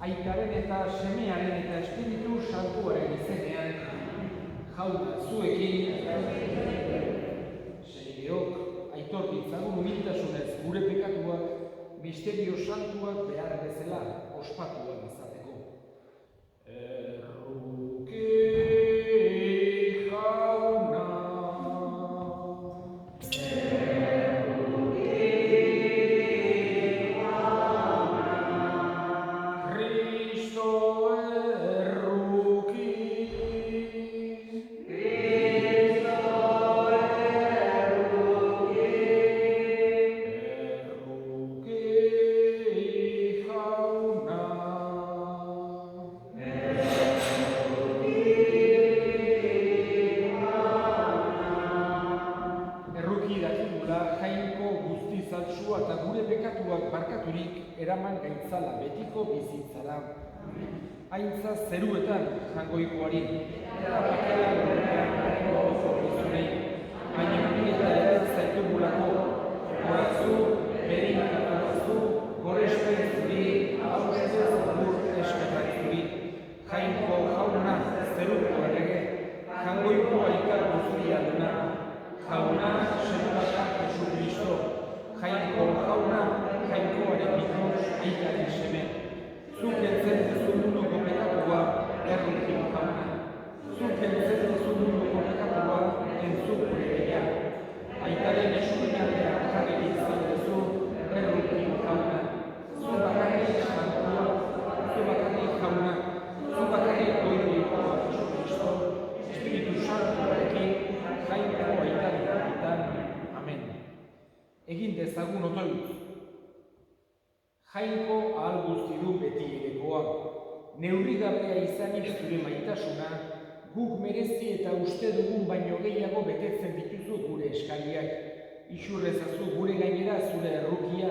Aitaren eta semearen eta Espiritu Santuaren izenean, jauna zuekin, senideok, aitor ditzagun humiltasunez gure pekatuak, misterio santuak behar bezala ospatuak izateko. Erruki jauna. Eraman gaitzala betiko bizitzara. Aintza zeruetan jangoikoari. Eta bakean horrean oso bizunei. Baina hori eta ere zaitugulako. Horatzu, berin katabazu, gorespen zuri, haustez lur esketak zuri. Jainko jauna zeruko errege. Jangoikoa ikar guztia duna. Jauna senulaka Jesu Kristo. Jainko jauna, jainkoaren bikoz, aitaren seme. Zuk entzen duzun munduko pekatua, erruki jauna. Zuk entzen duzun munduko pekatua, entzuk gure gehiago. Aitaren eskuinatean jarri izan duzu, erruki jauna. Zu bakarrik santua, zu bakarrik jauna, zu bakarrik goirikoa Jesu Kristo, Espiritu Santuarekin, jainko aitaren. Amen. Egin dezagun otoitz. Jainko ahal guztidun beti erekoa, neurrigabea izanik zure maitasuna, guk merezi eta uste dugun baino gehiago betetzen dituzu gure eskariak. Isurrezazu gure gainera zure errukia,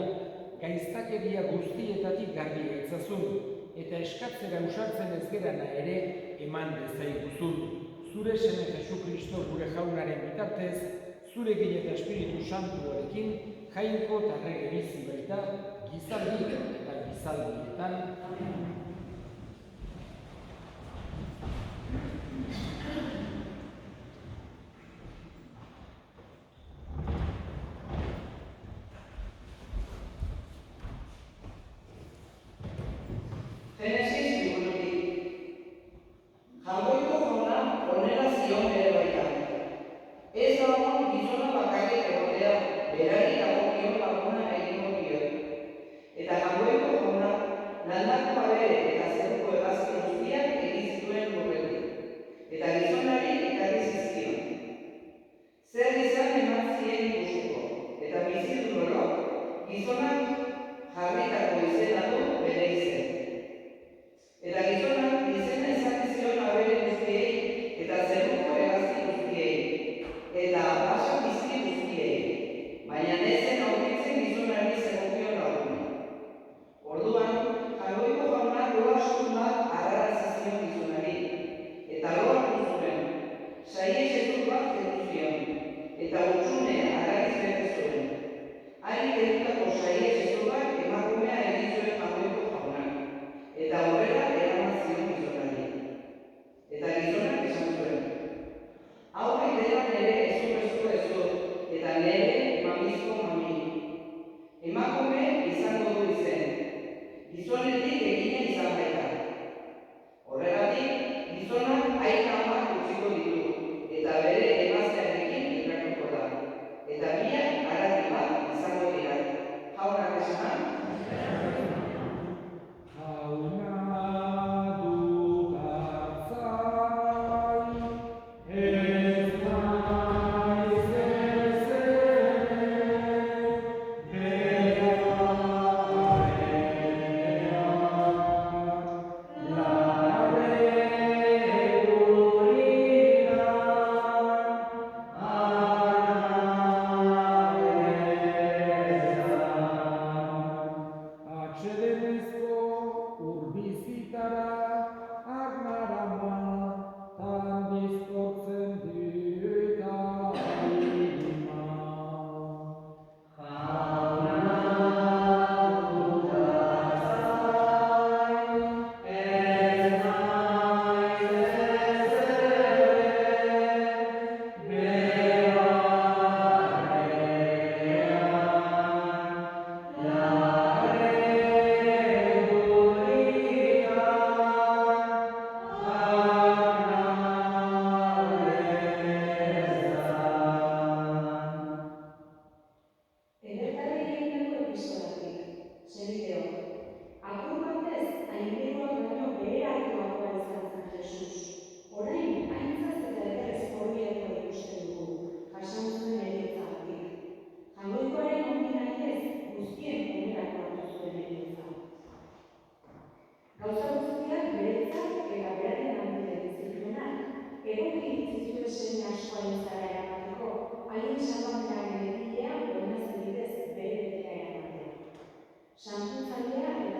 gaiztakeria guztietatik garbi gaitzazun, eta eskatzera usartzen ez gerana ere eman dezaiguzun. Zure seme Jesu Kristo gure jaunaren bitartez, zurekin eta Espiritu Santuarekin, jainko eta errege bizi baita, gizaldi eta gizaldietan.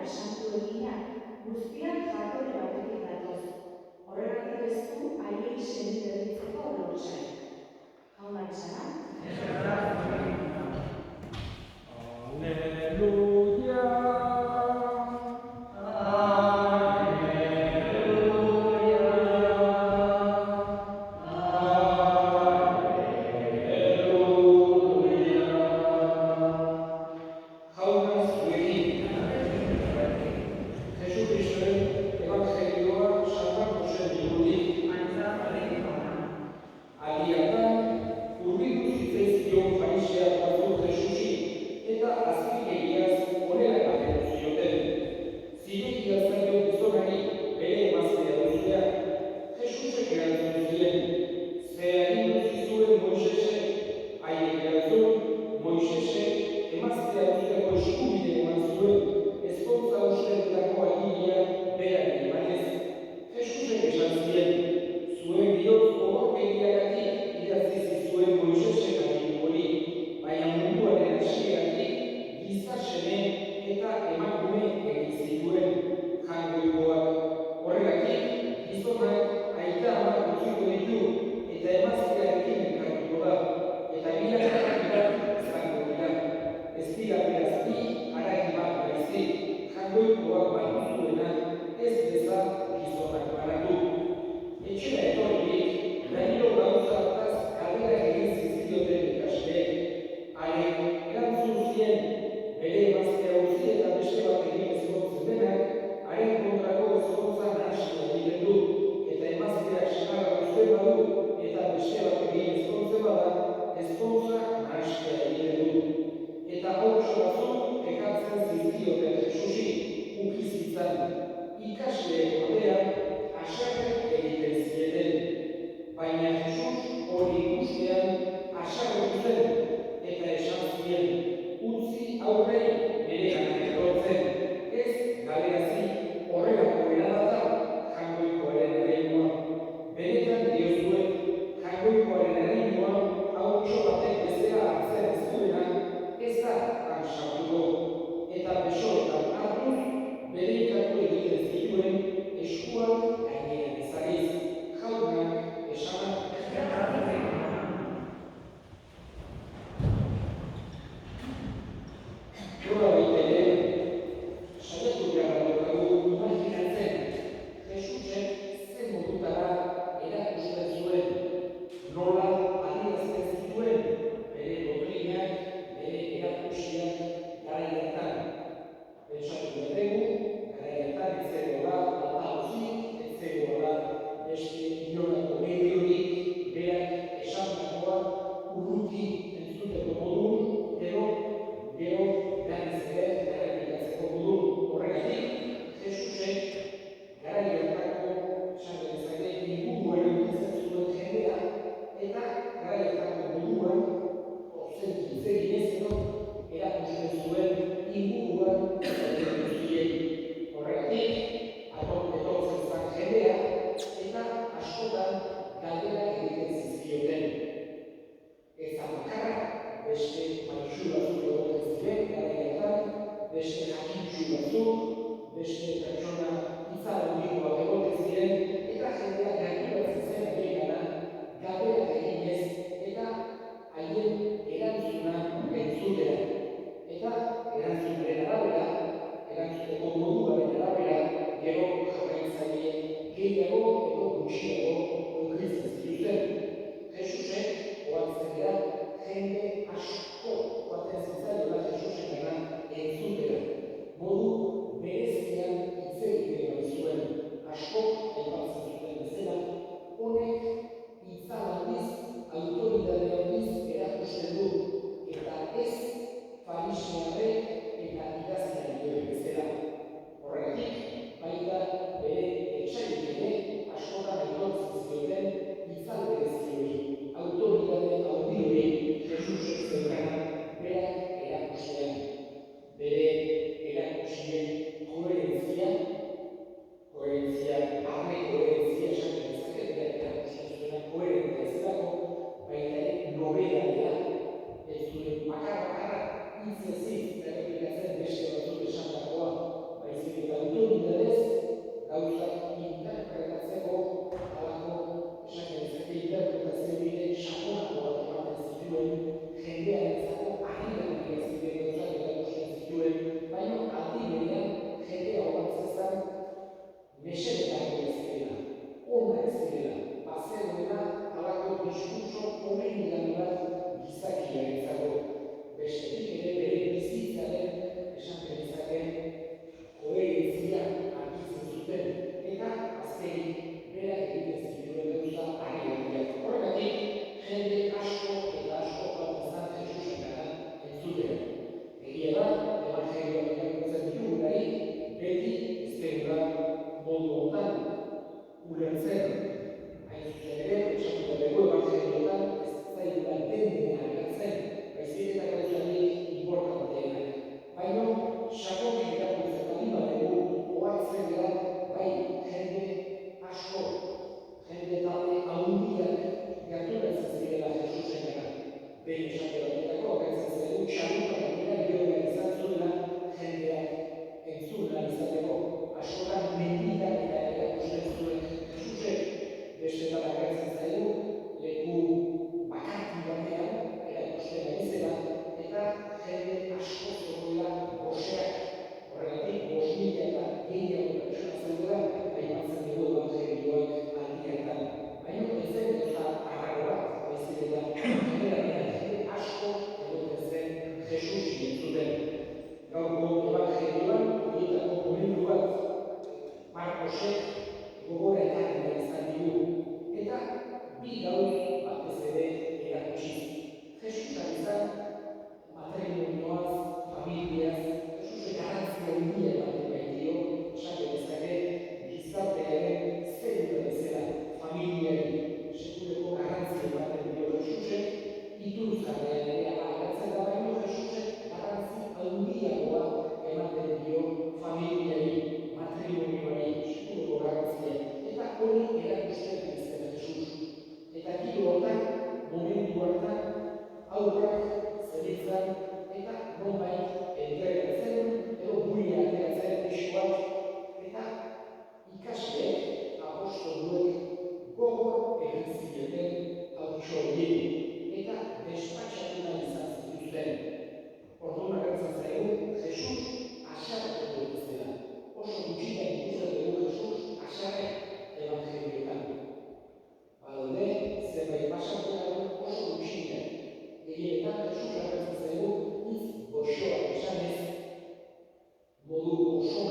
eta santu eginak, guztiak jatorri batetik datoz. Horregatik ez du haiei seniberritzeko lotsarik. Jauna txana? Aleluia. Eta azpilegiaz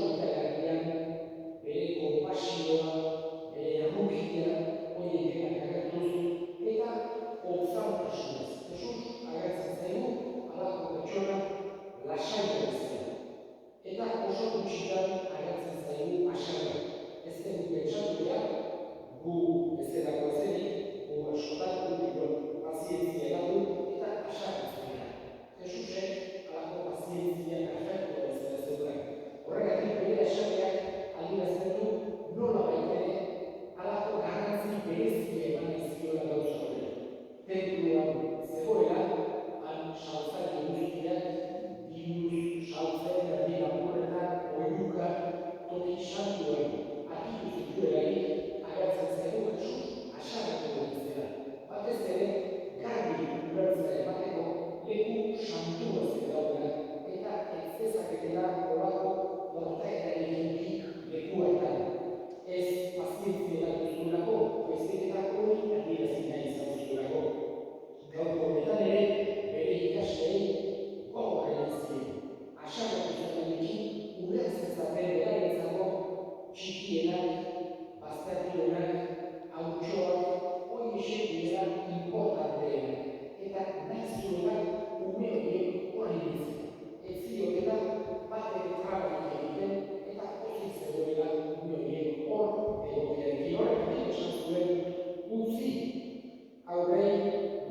maitagarrian, bere konpasioa, bere errukia, horiek denak agertuz, eta otzaltasunez. Jesus agertzen zaigu, halako pertsona lasaia bezala. Eta oso gutxitan agertzen zaigu haserrea. Ez dugu pentsatu behar, gu bezalako zenik, gu askotan gutiko pazientzia gatu eta haserretzen dira. Jesusek halako pazientzia perfektua bezala zeuden. Horregatik bere haserreak adierazten du nola baitere halako garrantzi berezia eman dizkiola gauza hori. Tenpluan zegoela, han saltzaile guztiak, diruz, saltzen, erdi lapurretan, oihuka, toki santuan, akitu zituelarik, agertzen zaigu Jesus haserretu bezala. Batez ere, garbi ulertzea emateko leku santua zegoela, eta ez dezaketela horako bortaetarik lekuetan. Ez pazientzia duzulako, baizik eta hori adierazi nahi izan zuzulako. Gaurko honetan ere, bere ikasleei gogor egin zien. Haserretu zuenekin ulertzen zaten berarentzako txikienak, baztertuenak, hautsoak, horiexek direla inportanteenak. Eta nahi zuenak ume horiek hori ditzen. Ez ziotela batek trabarik egiten eta pozik zegoela ume horiek hor egotearekin. Horregatik esan zuen utzi aurrei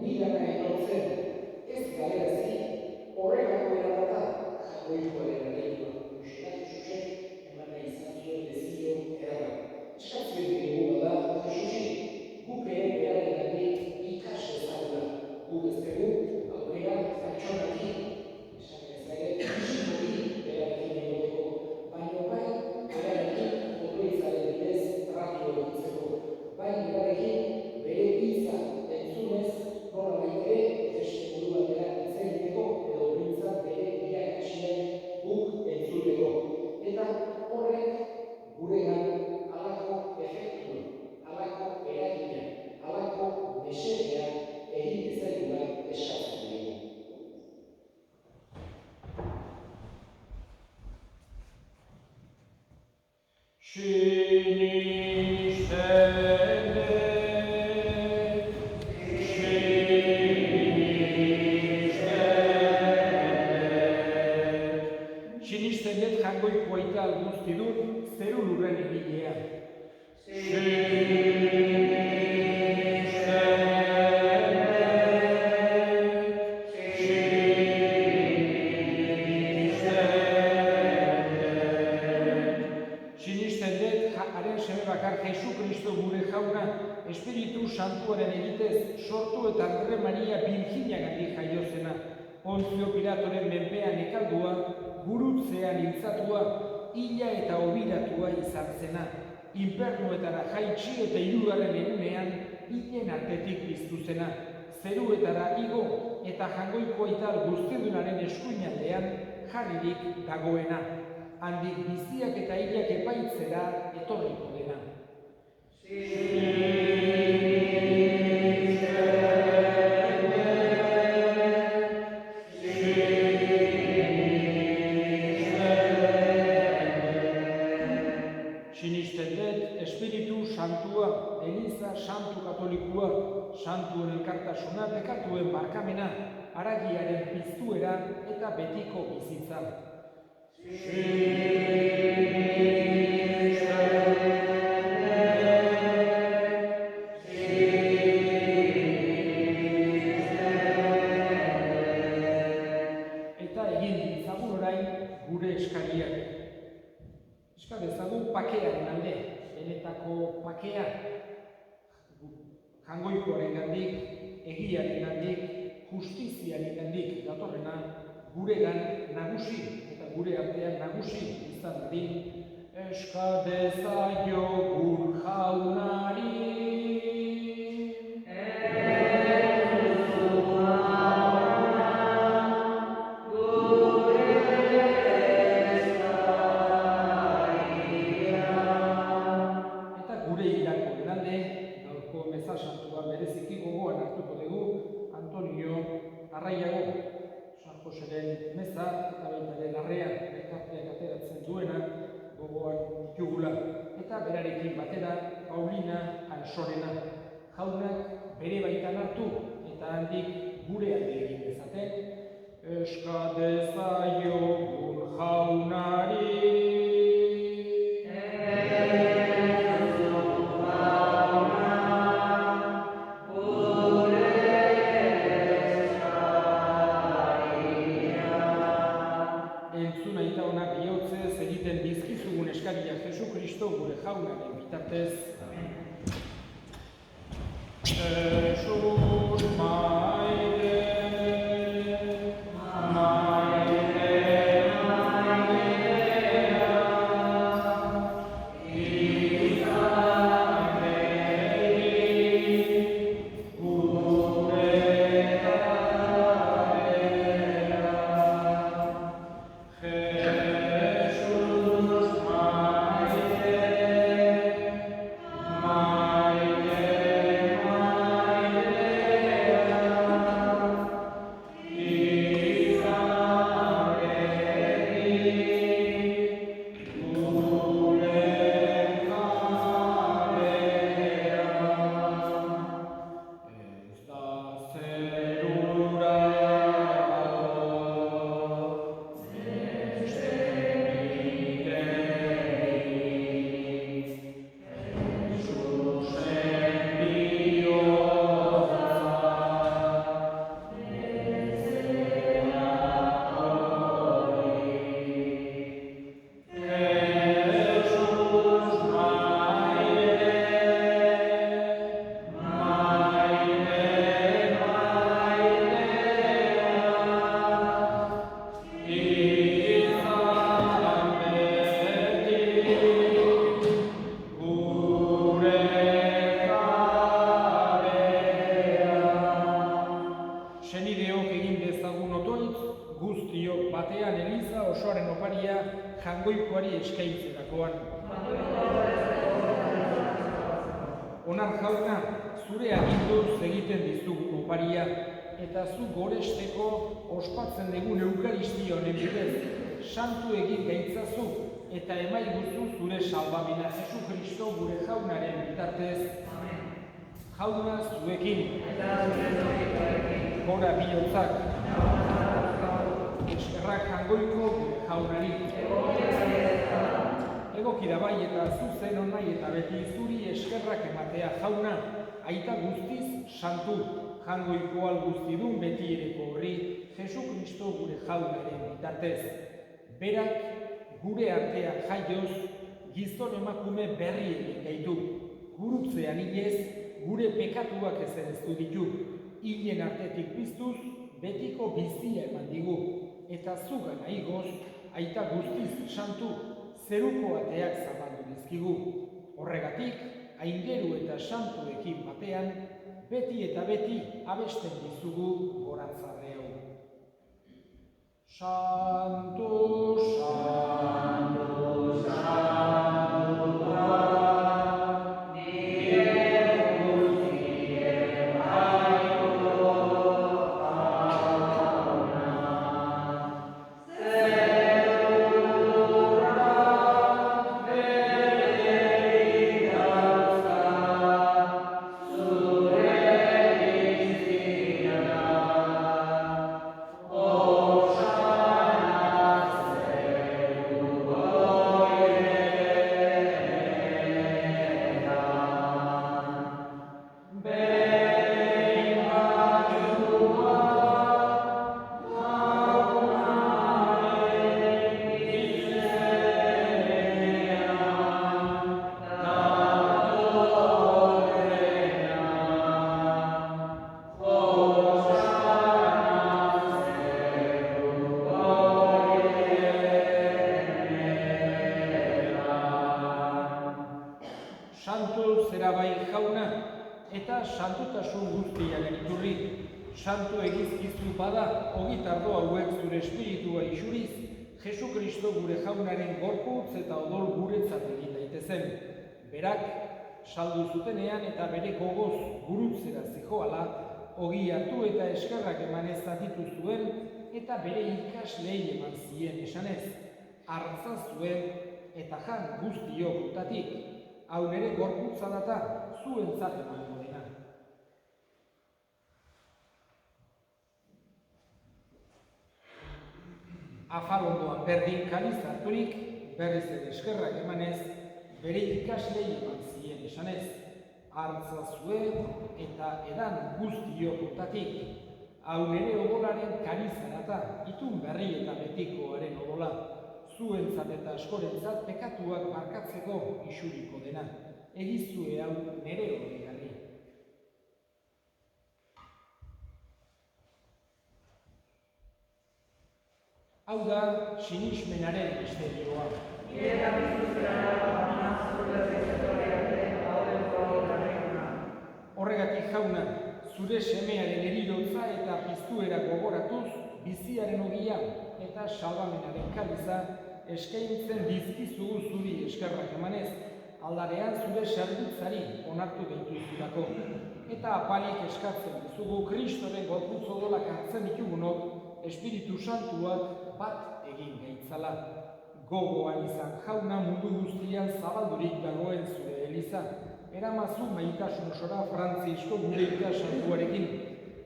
nigana etortzen, ez galerazi, horregako erabata jagoikoaren areitua. Muxetak Jesusek eman nahi izan zuen dezio erabat. Eskatzen dugu bada Jesusi, guk ere berarengatik ikas dezagula. Guk ez dugu aukera pertsonaki, esan ere fisikoki berarekin egoteko, baina bai berarekin otoitzaren bidez tratio egitzeko, bai berarekin bere hitza entzunez nola baitere beste modu batera hitz egiteko edo behintzat bere irakasiak guk entzuteko. Eta horrek guregan halako efektua, halako eragina, halako mesedea egin ezaigula eskatzen dugu. Sinisten dut jangoiko aita alguzti dut zeru lurren egilea. Sinisten dut haren seme bakar Jesu Kristo gure jauna Espiritu Santuaren egitez sortu eta Andre Maria Birjinagandik jaiozena. Pontzio Pilatoren menpean ekaldua, gurutzean hiltzatua, hila eta obiratua izan zena. Infernuetara jaitsi eta hirugarren egunean hilen artetik piztu zena. Zeruetara igo eta jangoiko aital guztidunaren eskuinaldean jarririk dagoena. Handik biziak eta hilak epaitzera etorriko dena. Sinisten dut Espiritu Santua, Eliza Santu Katolikua, Santuen elkartasuna, pekatuen barkamena, haragiaren piztuera eta betiko bizitza. Eta egin ditzagun orain gure eskariak. Eska dezagun pakearen alde, benetako pakea, jangoikoaren gandik, egiaren gandik, justiziaren gandik datorrena, guregan nagusi eta gure artean nagusi izan dadin, eska dezaiogun jaunari. Bereziki gogoan hartuko dugu Antonio Arraiago, San Joseren meza eta baita ere larrean elkarteak ateratzen duena, ditugula. Eta berarekin batera Paulina Ansorena jaunak bere baitan hartu eta handik gure alde egin dezaten. Eska dezaiogun jaunari. Entzun aita honak bihotzez egiten dizkizugun eskaria Jesu Kristo gure jaunaren bitartez. Jesus maite, maite, maitea, izan behi, gure taldea. Jesus maite, maite, batean Eliza osoaren oparia jangoikoari eskaintzerakoan. Onar jauna, zure aginduz egiten dizugu oparia, eta zu goresteko ospatzen dugun eukaristia honen bidez, santu egin gaitzazu eta emaiguzu zure salbamena Jesu Kristo gure jaunaren bitartez. Jauna zuekin, gora bihotzak, eskerrak jangoiko gure jaunari. Egoki da bai eta zuzen onai eta beti zuri eskerrak ematea jauna, aita guztiz santu, jangoiko alguztidun beti ereko horri, Jesu Kristo gure jaunaren bitartez. Berak gure artean jaioz, gizon emakume berri egin gaitu, gurutzean inez, gure pekatuak ezeneztu ditu, hilen artetik piztuz, betiko bizia eman digu, eta zugana igoz, aita guztiz santu, zeruko ateak zabaldu dizkigu. Horregatik, aingeru eta santuekin batean, beti eta beti abesten dizugu goratzarre hau. Santu, santu, santua, eta santutasun guztiaren iturri. Santu egizkizu bada, ogitardo hauek zure espiritua isuriz, Jesu Kristo gure jaunaren gorputz eta odol guretzat egin daitezen. Berak, saldu zutenean eta bere gogoz gurutzera zijoala, ogi hartu eta eskerrak emanez zatitu zuen, eta bere ikaslei eman zien esanez. Artza zuen, eta jan guztiok utatik, hau nere gorputza data zuentzat emango dena. Afal ondoan berdin kaliz harturik, berriz ere eskerrak emanez, bere ikaslei eman zien esanez, hartza zuen eta edan guztiok utatik, hau nere odolaren karizarata, itun berri eta betikoaren odola, zuentzat eta askorentzat pekatuak barkatzeko isuriko dena, egizue hau nere odegarri. Hau da, sinismenaren misterioa. Horregatik jauna, zure semearen erirotza eta piztuera gogoratuz, biziaren ogia eta salbamenaren kaliza eskaintzen dizkizugu zuri eskerrak emanez, aldarean zure zerbitzari onartu gaituzurako. Eta apalik eskatzen dizugu Kristoren gorputz odolak hartzen ditugunok, Espiritu Santuak bat egin gaitzala. Gogoan izan jauna mundu guztian zabaldurik dagoen zure eliza. Eramazu maitasun osora Frantzisko gure ikasantuarekin,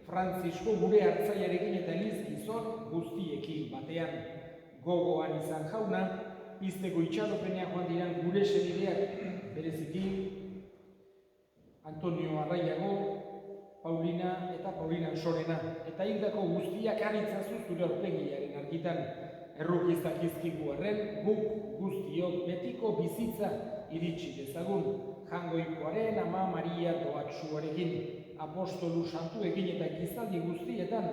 Frantzisko gure hartzaiarekin eta eliz gizon guztiekin batean. Gogoan izan jauna, pizteko itxaropenean joan diran gure senideak, bereziki Antonio Arraiago, Paulina eta Paulina Sorena, eta hildako guztiak aritzazu zure aurpegiaren argitan. Errukizak izkigu arren, guk guztiok betiko bizitza iritsi dezagun, jangoikoaren ama Maria doatsuarekin, apostolu santuekin eta gizaldi guztietan,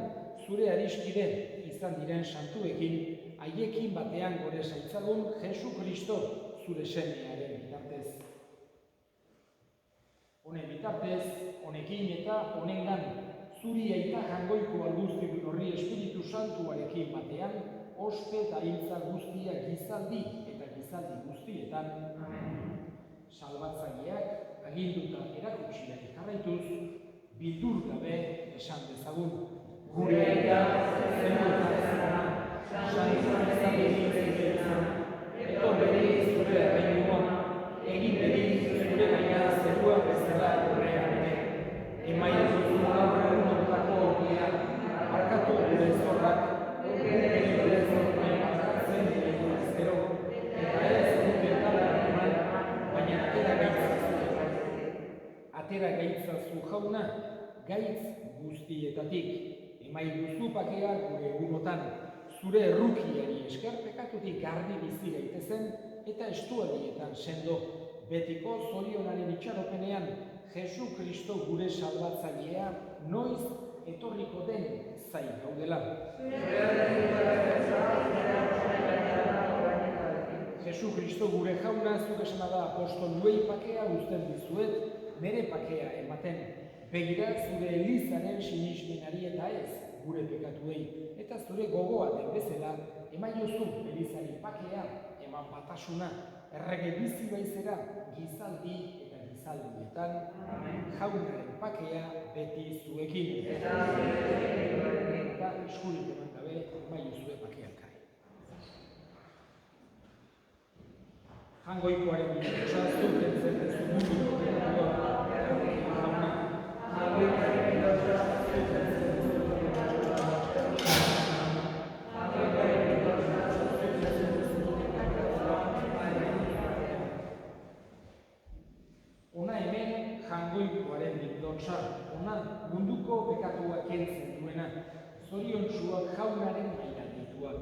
zure ariskide izan diren santuekin, haiekin batean gore zaitzagun Jesu Kristo zure semearen bitartez. Honen bitartez, honekin eta honengan, zuri aita jangoiko alguzti horri Espiritu Santuarekin batean, ospe eta hiltza guztia gizaldi eta gizaldi guztietan, salbatzaileak aginduta erakutxiak jarraituz, bildur gabe esan dezagun. Gure aita zenuetan sanizan ezan egin eto bere zure erreinuan, egin bere zure gaina zerua bezala horrean ere. Emaia duzu gaur egunotako horria, markatu gure zorrak, gure zorrak markatzen dugu ezkero, eta ez dute talan eman, baina atera gaitzazu. Atera gaitzazu jauna, gaitz guztietatik. Emai duzu pakea gure egunotan, zure errukiari esker pekatutik garbi bizi gaitezen eta estualdietan sendo, betiko zorionaren itxaropenean Jesu Kristo gure salbatzailea noiz etorriko den zain gaudela. Jesu Kristo gure jauna zuk esana da apostoluei pakea uzten dizuet, nere pakea ematen. Begira zure elizaren sinismenari eta ez gure pekatuei, eta zure gogoa den bezala, emaiozu elizari pakea, eman batasuna, errege bizi baizera, gizaldi eta gizaldietan, jaunaren pakea beti zuekin. Eta eskurik eman gabe, emaiozue pakea elkarri. Jangoikoaren bilatza, zuten zen ez mundu pekatua, Ona hemen jangoikoaren bildotza, ona munduko pekatua kentzen duena, zoriontsuak jaunaren mailan dituak.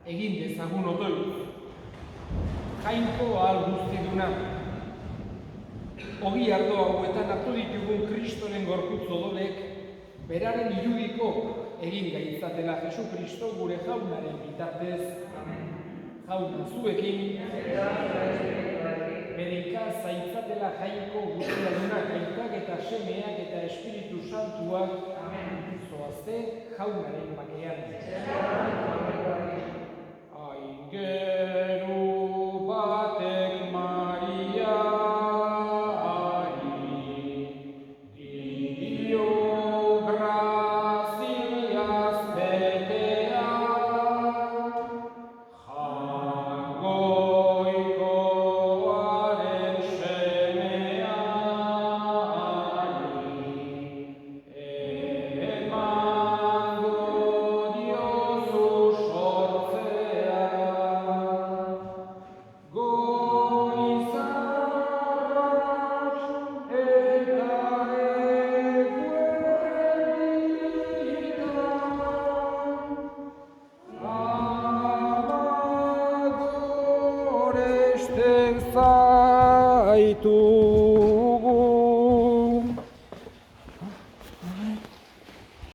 egin dezagun otoitz. Jainko ahal guztiduna. Ogi ardo hauetan hartu ditugun Kristoren gorputz odolek, beraren irudiko egin gaitzatela Jesu Kristo gure jaunaren bitartez. Jauna zuekin, berenka zaitzatela jainko guztiadunak, aitak eta semeak eta Espiritu Santuak, zoazte jaunaren bakean. Aingeru batek Mariari, dio graziaz betea, jangoikoaren semeari, emango diozu sortzea, goizarrak eta eguerditan, ama goresten zaitu.